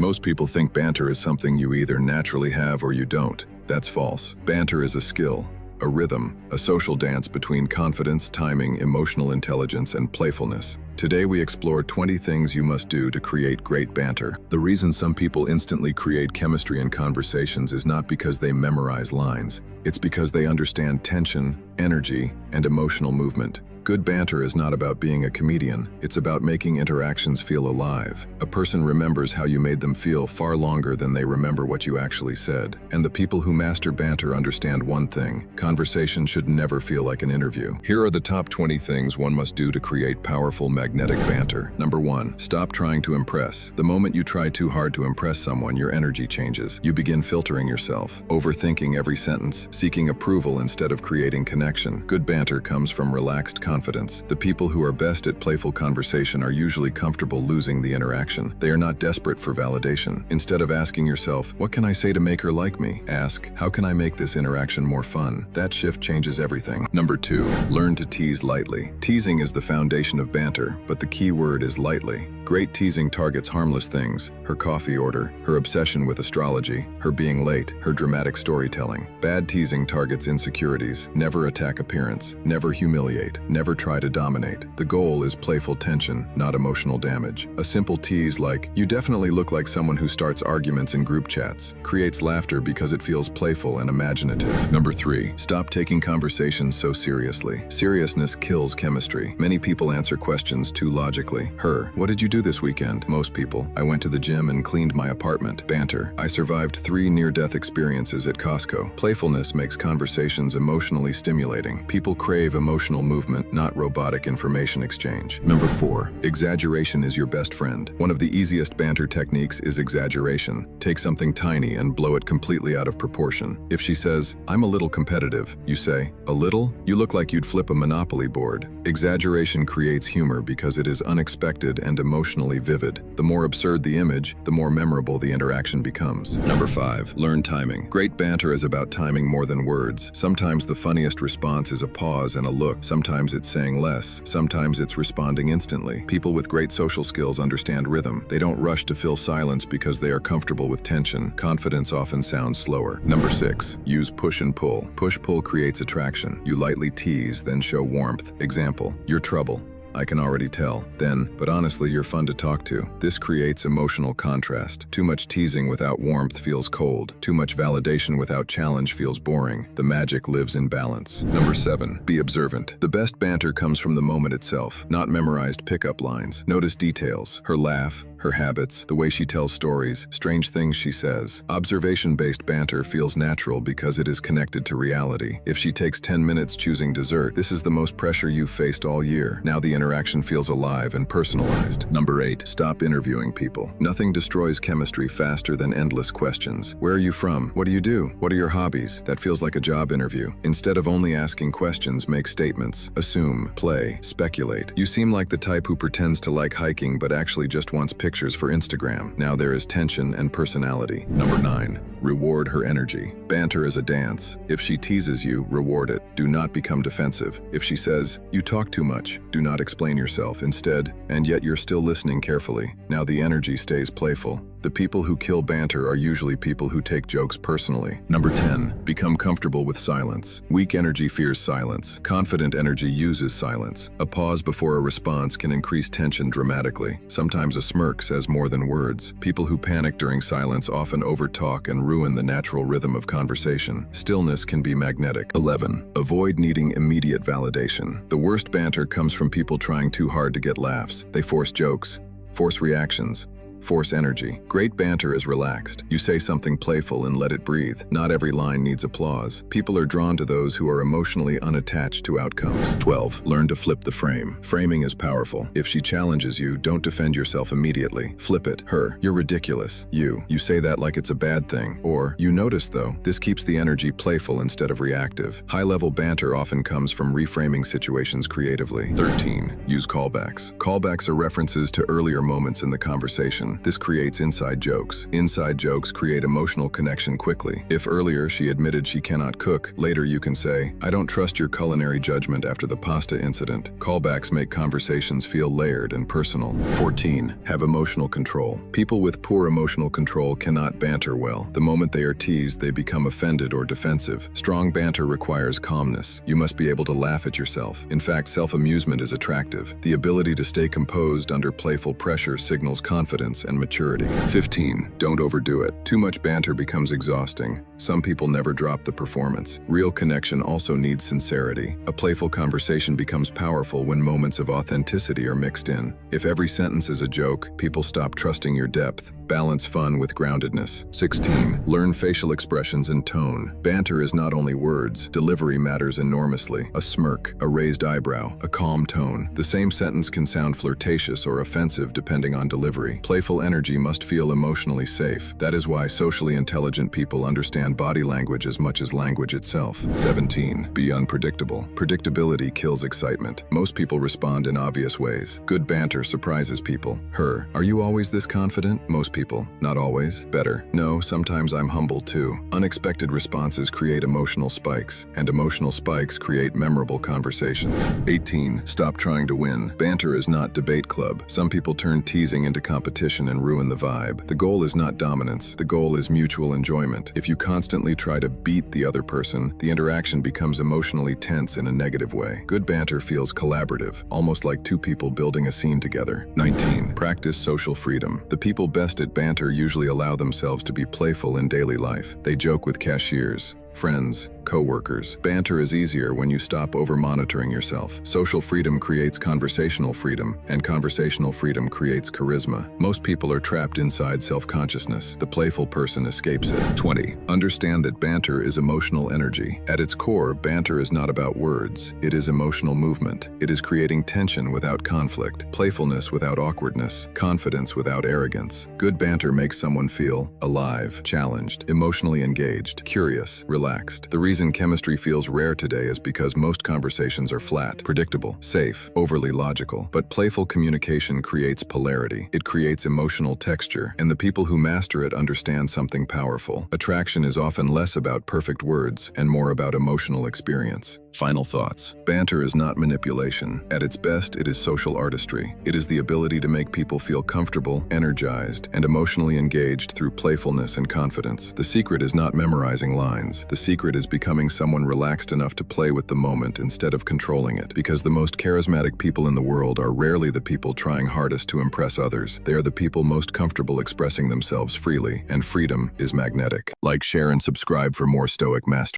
Most people think banter is something you either naturally have or you don't. That's false. Banter is a skill, a rhythm, a social dance between confidence, timing, emotional intelligence, and playfulness. Today we explore 20 things you must do to create great banter. The reason some people instantly create chemistry in conversations is not because they memorize lines. It's because they understand tension, energy, and emotional movement. Good banter is not about being a comedian. It's about making interactions feel alive. A person remembers how you made them feel far longer than they remember what you actually said. And the people who master banter understand one thing: conversation should never feel like an interview. Here are the top 20 things one must do to create powerful, magnetic banter. Number 1. Stop trying to impress. The moment you try too hard to impress someone, your energy changes. You begin filtering yourself, overthinking every sentence, seeking approval instead of creating connection. Good banter comes from relaxed confidence. The people who are best at playful conversation are usually comfortable losing the interaction. They are not desperate for validation. Instead of asking yourself, "What can I say to make her like me?" ask, "How can I make this interaction more fun?" That shift changes everything. Number 2. Learn to tease lightly. Teasing is the foundation of banter, but the key word is lightly. Great teasing targets harmless things: her coffee order, her obsession with astrology, her being late, her dramatic storytelling. Bad teasing targets insecurities. Never attack appearance, never humiliate, never try to dominate. The goal is playful tension, not emotional damage. A simple tease like, "You definitely look like someone who starts arguments in group chats," creates laughter because it feels playful and imaginative. Number 3. Stop taking conversations so seriously. Seriousness kills chemistry. Many people answer questions too logically. Her, "What did you do this weekend?" Most people, "I went to the gym and cleaned my apartment." Banter, "I survived 3 near-death experiences at Costco." Playfulness makes conversations emotionally stimulating. People crave emotional movement, not robotic information exchange. Number 4. Exaggeration is your best friend. One of the easiest banter techniques is exaggeration. Take something tiny and blow it completely out of proportion. If she says, "I'm a little competitive," you say, "A little? You look like you'd flip a Monopoly board." Exaggeration creates humor because it is unexpected and emotionally vivid. The more absurd the image, the more memorable the interaction becomes. Number 5. Learn timing. Great banter is about timing more than words. Sometimes the funniest response is a pause and a look. Sometimes it's saying less. Sometimes it's responding instantly. People with great social skills understand rhythm. They don't rush to fill silence because they are comfortable with tension. Confidence often sounds slower. Number 6. Use push and pull. Push-pull creates attraction. You lightly tease, then show warmth. Example, "You're trouble. I can already tell." Then, "But honestly, you're fun to talk to." This creates emotional contrast. Too much teasing without warmth feels cold. Too much validation without challenge feels boring. The magic lives in balance. Number 7. Be observant. The best banter comes from the moment itself, not memorized pickup lines. Notice details: her laugh, her habits, the way she tells stories, strange things she says. Observation-based banter feels natural because it is connected to reality. If she takes 10 minutes choosing dessert, this is the most pressure you've faced all year. Now the interaction feels alive and personalized. Number 8. Stop interviewing people. Nothing destroys chemistry faster than endless questions. "Where are you from? What do you do? What are your hobbies?" That feels like a job interview. Instead of only asking questions, make statements. Assume, play, speculate. "You seem like the type who pretends to like hiking but actually just wants pictures for Instagram." Now there is tension and personality. Number 9. Reward her energy. Banter is a dance. If she teases you, reward it. Do not become defensive. If she says, "You talk too much," do not explain yourself. Instead, "And yet you're still listening carefully." Now the energy stays playful. The people who kill banter are usually people who take jokes personally. Number 10. Become comfortable with silence. Weak energy fears silence. Confident energy uses silence. A pause before a response can increase tension dramatically. Sometimes a smirk says more than words. People who panic during silence often overtalk and ruin the natural rhythm of conversation. Stillness can be magnetic. 11. Avoid needing immediate validation. The worst banter comes from people trying too hard to get laughs. They force jokes, force reactions, force energy. Great banter is relaxed. You say something playful and let it breathe. Not every line needs applause. People are drawn to those who are emotionally unattached to outcomes. 12. Learn to flip the frame. Framing is powerful. If she challenges you, don't defend yourself immediately. Flip it. Her, "You're ridiculous." You say that like it's a bad thing. Or, "You notice though." This keeps the energy playful instead of reactive. High-level banter often comes from reframing situations creatively. 13. Use callbacks. Callbacks are references to earlier moments in the conversation. expression. This creates inside jokes. Inside jokes create emotional connection quickly. If earlier she admitted she cannot cook, later you can say, "I don't trust your culinary judgment after the pasta incident." Callbacks make conversations feel layered and personal. 14. Have emotional control. People with poor emotional control cannot banter well. The moment they are teased, they become offended or defensive. Strong banter requires calmness. You must be able to laugh at yourself. In fact, self-amusement is attractive. The ability to stay composed under playful pressure signals confidence and maturity. 15. Don't overdo it. Too much banter becomes exhausting. Some people never drop the performance. Real connection also needs sincerity. A playful conversation becomes powerful when moments of authenticity are mixed in. If every sentence is a joke, people stop trusting your depth. Balance fun with groundedness. 16. Learn facial expressions and tone. Banter is not only words. Delivery matters enormously. A smirk, a raised eyebrow, a calm tone. The same sentence can sound flirtatious or offensive depending on delivery. Playful energy must feel emotionally safe. That is why socially intelligent people understand body language as much as language itself. 17. Be unpredictable. Predictability kills excitement. Most people respond in obvious ways. Good banter surprises people. Her, are you always this confident? Most people, not always. Better, no, sometimes I'm humble too. Unexpected responses create emotional spikes, and emotional spikes create memorable conversations. 18. Stop trying to win. Banter is not debate club. Some people turn teasing into competition and ruin the vibe. The goal is not dominance. The goal is mutual enjoyment. If you constantly try to beat the other person, the interaction becomes emotionally tense in a negative way. Good banter feels collaborative, almost like two people building a scene together. 19. Practice social freedom. The people best at banter usually allow themselves to be playful in daily life. They joke with cashiers, friends, co-workers. Banter is easier when you stop over-monitoring yourself. Social freedom creates conversational freedom, and conversational freedom creates charisma. Most people are trapped inside self-consciousness. The playful person escapes it. 20. Understand that banter is emotional energy. At its core, banter is not about words. It is emotional movement. It is creating tension without conflict, playfulness without awkwardness, confidence without arrogance. Good banter makes someone feel alive, challenged, emotionally engaged, curious, relaxed. The reason chemistry feels rare today is because most conversations are flat, predictable, safe, overly logical. But playful communication creates polarity. It creates emotional texture, and the people who master it understand something powerful. Attraction is often less about perfect words and more about emotional experience. Final thoughts. Banter is not manipulation. At its best, it is social artistry. It is the ability to make people feel comfortable, energized, and emotionally engaged through playfulness and confidence. The secret is not memorizing lines. The secret is becoming someone relaxed enough to play with the moment instead of controlling it. Because the most charismatic people in the world are rarely the people trying hardest to impress others. They are the people most comfortable expressing themselves freely, and freedom is magnetic. Like, share, and subscribe for more Stoic Mastery.